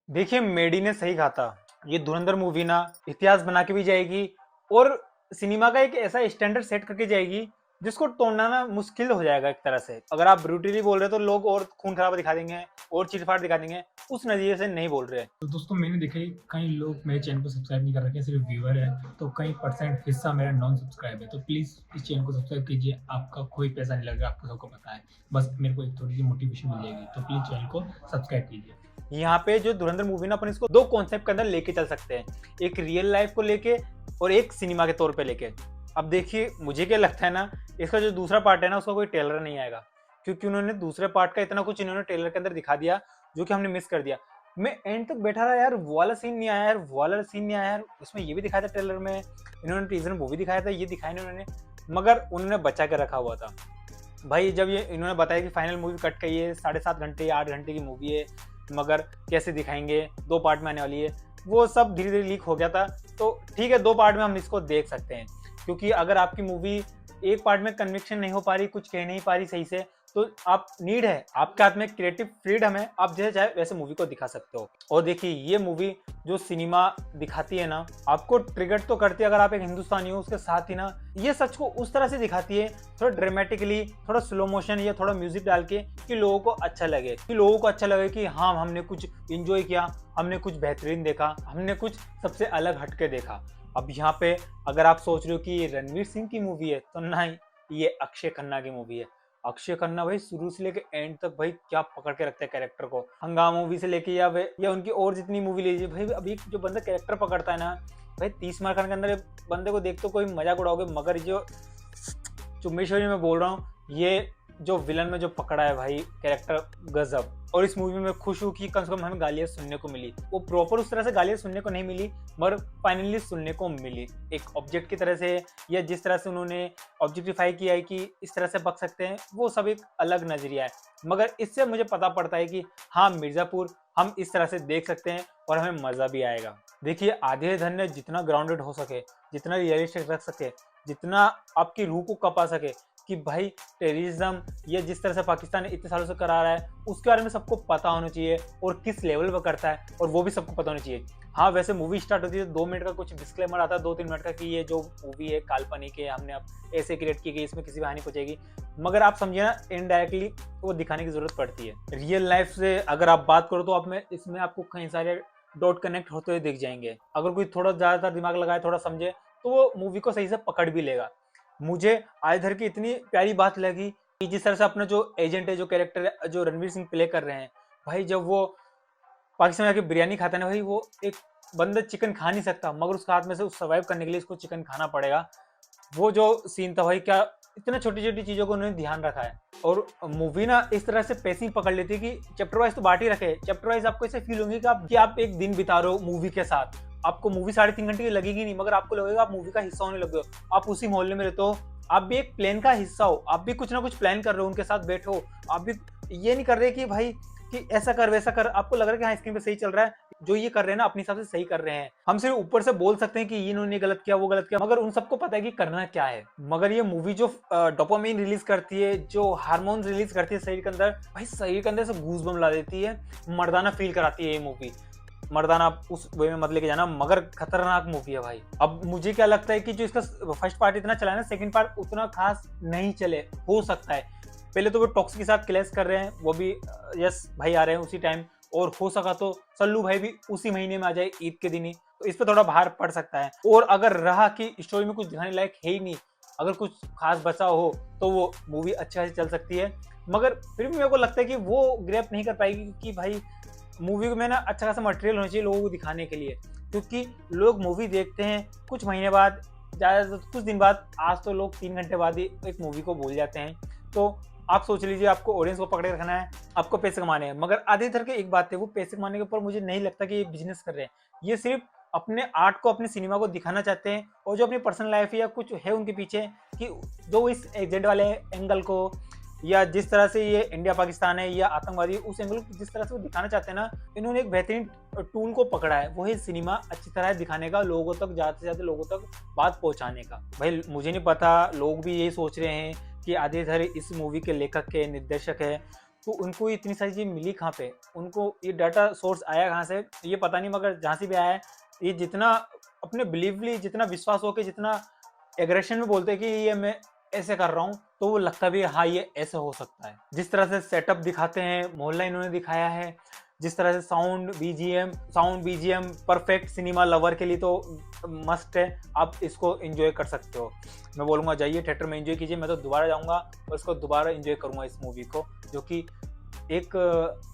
देखिए, मेडी ने सही कहा था। ये धुरंधर मूवी ना इतिहास बना के भी जाएगी और सिनेमा का एक ऐसा स्टैंडर्ड सेट करके जाएगी जिसको तोड़ना ना मुश्किल हो जाएगा एक तरह से। अगर आप ब्रूटली बोल रहे हो तो लोग और खून खराबा दिखा देंगे और चीट-फाड़ दिखा देंगे। उस नज़रिए से नहीं बोल रहे। तो दोस्तों मैंने देखा है कई लोग मेरे चैनल को सब्सक्राइब नहीं कर रखे, सिर्फ व्यूअर है, तो कई परसेंट हिस्सा मेरा नॉन सब्सक्राइब है। तो प्लीज़ इस चैनल को सब्सक्राइब कीजिए, आपका कोई पैसा नहीं लगेगा, आपको सबको पता है। बस मेरे को एक थोड़ी सी मोटिवेशन मिल जाएगी, तो प्लीज़ चैनल को सब्सक्राइब कीजिए। यहाँ पे जो धुरंधर मूवी ना अपन इसको दो कॉन्सेप्ट के अंदर लेके चल सकते हैं, एक रियल लाइफ को लेके और एक सिनेमा के तौर पे लेके। अब देखिए, मुझे क्या लगता है ना, इसका जो दूसरा पार्ट है ना उसका कोई ट्रेलर नहीं आएगा, क्योंकि उन्होंने दूसरे पार्ट का इतना कुछ इन्होंने ट्रेलर के अंदर दिखा दिया जो कि हमने मिस कर दिया। मैं एंड तक बैठा रहा यार, वो वाला सीन नहीं आया यार, वो वाला सीन नहीं आया यार, उसमें ये भी दिखाया था ट्रेलर में, इन्होंने टीजर में वो भी दिखाया था, ये दिखाया नहीं उन्होंने, मगर उन्होंने बचा के रखा हुआ था। भाई जब ये इन्होंने बताया कि फाइनल मूवी कट गई है, 7.5 घंटे या 8 घंटे की मूवी है, मगर कैसे दिखाएंगे, 2 पार्ट में आने वाली है, वो सब धीरे धीरे लीक हो गया था। तो ठीक है, 2 पार्ट में हम इसको देख सकते हैं, क्योंकि अगर आपकी मूवी एक पार्ट में कन्विक्शन नहीं हो पा रही, कुछ कह नहीं पा रही सही से, तो आप नीड है, आपके हाथ में क्रिएटिव फ्रीडम है, आप जैसे चाहे वैसे मूवी को दिखा सकते हो। और देखिए, ये मूवी जो सिनेमा दिखाती है ना, आपको ट्रिगर तो करती है अगर आप एक हिंदुस्तानी हो, उसके साथ ही ना ये सच को उस तरह से दिखाती है, थोड़ा ड्रामेटिकली, थोड़ा स्लो मोशन या थोड़ा म्यूजिक डाल के, कि लोगों को अच्छा लगे, कि लोगों को अच्छा लगे कि हाँ, हमने कुछ इंजॉय किया, हमने कुछ बेहतरीन देखा, हमने कुछ सबसे अलग हटके देखा। अब यहाँ पे अगर आप सोच रहे हो कि ये रणवीर सिंह की मूवी है, तो नहीं, ये अक्षय खन्ना की मूवी है। अक्षय खन्ना भाई शुरू से लेके एंड तक भाई क्या पकड़ के रखते हैं कैरेक्टर को। हंगामा मूवी से लेके या उनकी और जितनी मूवी लीजिए भाई, अभी जो बंदा कैरेक्टर पकड़ता है ना भाई, 30 मार के अंदर बंदे को देख तो कोई मजाक उड़ाओगे, मगर जो चुम्बेश्वरी में बोल रहा हूँ, ये जो विलन में जो पकड़ा है भाई कैरेक्टर, गजब। और इस मूवी में खुश हूँ कि कम से कम हमें गालियाँ सुनने को मिली, वो प्रॉपर उस तरह से गालियाँ सुनने को नहीं मिली, मगर फाइनली सुनने को मिली एक ऑब्जेक्ट की तरह से, या जिस तरह से उन्होंने ऑब्जेक्टिफाई किया है कि इस तरह से बक सकते हैं, वो सब एक अलग नजरिया है। मगर इससे मुझे पता पड़ता है कि हाँ, मिर्जापुर हम इस तरह से देख सकते हैं और हमें मजा भी आएगा। देखिए, आधे धन ने जितना ग्राउंडेड हो सके, जितना रियलिस्टिक रख सके, जितना आपकी रूह को कपा सके, कि भाई टेररिज्म या जिस तरह से पाकिस्तान इतने सालों से करा रहा है, उसके बारे में सबको पता होना चाहिए, और किस लेवल पर करता है, और वो भी सबको पता होना चाहिए। हाँ, वैसे मूवी स्टार्ट होती है तो 2 मिनट का कुछ डिस्क्लेमर आता है, 2-3 मिनट का, कि ये जो मूवी है काल्पनिक है, हमने अब ऐसे क्रिएट की गई, इसमें किसी भी हानि पहुंचेगी, मगर आप समझिए ना, इनडायरेक्टली वो दिखाने की जरूरत पड़ती है। रियल लाइफ से अगर आप बात करो तो आप में इसमें आपको कई सारे डॉट कनेक्ट होते हुए दिख जाएंगे। अगर कोई थोड़ा ज्यादातर दिमाग लगाए, थोड़ा समझे, तो वो मूवी को सही से पकड़ भी लेगा। मुझे आयधर की इतनी प्यारी बात लगी कि जिस तरह से अपना जो एजेंट है, जो कैरेक्टर है, जो रणवीर सिंह प्ले कर रहे हैं, भाई जब वो पाकिस्तान में जाके बिरयानी खाता है ना भाई, वो एक बंदा चिकन खा नहीं सकता, मगर उसके हाथ में से सर्वाइव करने के लिए उसको चिकन खाना पड़ेगा। वो जो सीन था भाई, क्या इतने छोटी छोटी चीजों को उन्होंने ध्यान रखा है। और मूवी ना इस तरह से पेसिंग पकड़ लेती है कि चैप्टर वाइज तो बांट ही रखे, चैप्टर वाइज आपको ऐसे फील होंगे कि आप एक दिन बिता रहे हो मूवी के साथ। आपको मूवी 3.5 घंटे की लगेगी नहीं, मगर आपको लगेगा आप मूवी का हिस्सा होने लगे हो, आप उसी मोहल्ले में रहते हो, आप भी एक प्लान का हिस्सा हो, आप भी कुछ ना कुछ प्लान कर रहे हो, उनके साथ बैठो, आप भी ये नहीं कर रहे कि भाई कि ऐसा कर वैसा कर, आपको लग रहा है कि हाँ, स्क्रीन पे सही चल रहा है, जो ये कर रहे हैं ना अपने हिसाब से सही कर रहे हैं। हम सिर्फ ऊपर से बोल सकते हैं कि इन्होंने गलत किया, वो गलत किया, मगर उन सबको पता है कि करना क्या है। मगर ये मूवी जो डोपामिन रिलीज करती है, जो हार्मोन रिलीज करती है शरीर के अंदर, भाई शरीर के अंदर से गूज़बम्प ला देती है, मर्दाना फील कराती है ये मूवी। मर्दाना उस वे में मत लेके जाना, मगर खतरनाक मूवी है भाई। अब मुझे क्या लगता है कि जो इसका फर्स्ट पार्ट इतना चला है ना, सेकंड पार्ट उतना खास नहीं चले, हो सकता है। पहले तो वो टॉक्स के साथ क्लैश कर रहे हैं, वो भी यस भाई आ रहे हैं उसी टाइम, और हो सका तो सल्लू भाई भी उसी महीने में आ जाए, ईद के दिन ही, तो इस पर थोड़ा भार पड़ सकता है। और अगर रहा कि स्टोरी में कुछ दिखाने लायक है ही नहीं, अगर कुछ खास बचा हो, तो वो मूवी अच्छे से चल सकती है। मगर फिर भी मेरे को लगता है कि वो ग्रैप नहीं कर पाएगी, क्योंकि भाई मूवी में ना अच्छा खासा मटेरियल होना चाहिए लोगों को दिखाने के लिए, क्योंकि लोग मूवी देखते हैं कुछ महीने बाद, ज़्यादा कुछ दिन बाद, आज तो लोग 3 घंटे बाद ही एक मूवी को भूल जाते हैं। तो आप सोच लीजिए, आपको ऑडियंस को पकड़े रखना है, आपको पैसे कमाने हैं, मगर आधे तरह के एक बात है, वो पैसे कमाने के ऊपर मुझे नहीं लगता कि ये बिजनेस कर रहे हैं। ये सिर्फ अपने आर्ट को, अपने सिनेमा को दिखाना चाहते हैं, और जो अपनी पर्सनल लाइफ या कुछ है उनके पीछे, कि जो इस एजेंट वाले एंगल को, या जिस तरह से ये इंडिया पाकिस्तान है या आतंकवादी, उस एंगल को जिस तरह से वो दिखाना चाहते हैं ना, इन्होंने एक बेहतरीन टूल को पकड़ा है, वो है सिनेमा अच्छी तरह दिखाने का, लोगों तक ज़्यादा से ज़्यादा लोगों तक बात पहुंचाने का। भाई मुझे नहीं पता, लोग भी यही सोच रहे हैं कि आदित्य इस मूवी के लेखक है, निर्देशक है, तो उनको इतनी सारी चीज़ मिली कहाँ पे, उनको ये डाटा सोर्स आया कहाँ से ये पता नहीं, मगर जहाँ से भी आया है ये जितना अपने बिलीवली, जितना विश्वास हो के, जितना एग्रेशन में बोलते हैं कि ये मैं ऐसे कर रहा हूँ, तो वो लगता भी है हाँ ये ऐसे हो सकता है। जिस तरह से सेटअप दिखाते हैं, मोहल्ला इन्होंने दिखाया है, जिस तरह से sound BGM perfect, cinema lover के लिए तो मस्ट है, आप इसको एंजॉय कर सकते हो। मैं बोलूँगा जाइए थिएटर में एंजॉय कीजिए, मैं तो दोबारा जाऊँगा और इसको दोबारा एंजॉय करूँगा इस मूवी को, जो कि एक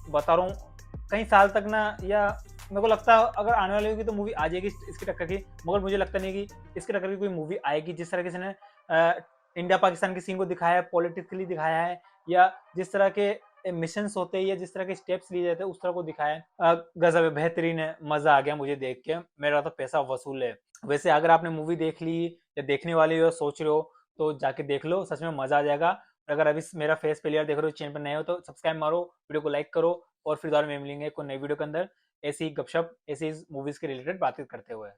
बता रहा हूँ कई साल तक ना, या मेरे को लगता है अगर आने वाली होगी तो मूवी आ जाएगी इसकी टक्कर की, मगर मुझे लगता नहीं कि इसकी टक्कर की कोई मूवी आएगी। जिस तरह से इंडिया पाकिस्तान की सीन को दिखाया है, पॉलिटिकली दिखाया है, या जिस तरह के मिशंस होते हैं या जिस तरह के स्टेप्स लिए जाते हैं उस तरह को दिखाया है, गजब है, बेहतरीन है, मजा आ गया मुझे देख के, मेरा तो पैसा वसूल है। वैसे अगर आपने मूवी देख ली या देखने वाली हो, सोच रहे हो, तो जाके देख लो, सच में मजा आ जाएगा। और अगर अभी मेरा फेस पहली बार देख रहे हो, चैनल पर नए हो तो सब्सक्राइब मारो, वीडियो को लाइक करो, और फिर दोबारा में मिलेंगे कोई नई वीडियो के अंदर ऐसी गपशप, ऐसी मूवीज के रिलेटेड बातें करते हुए।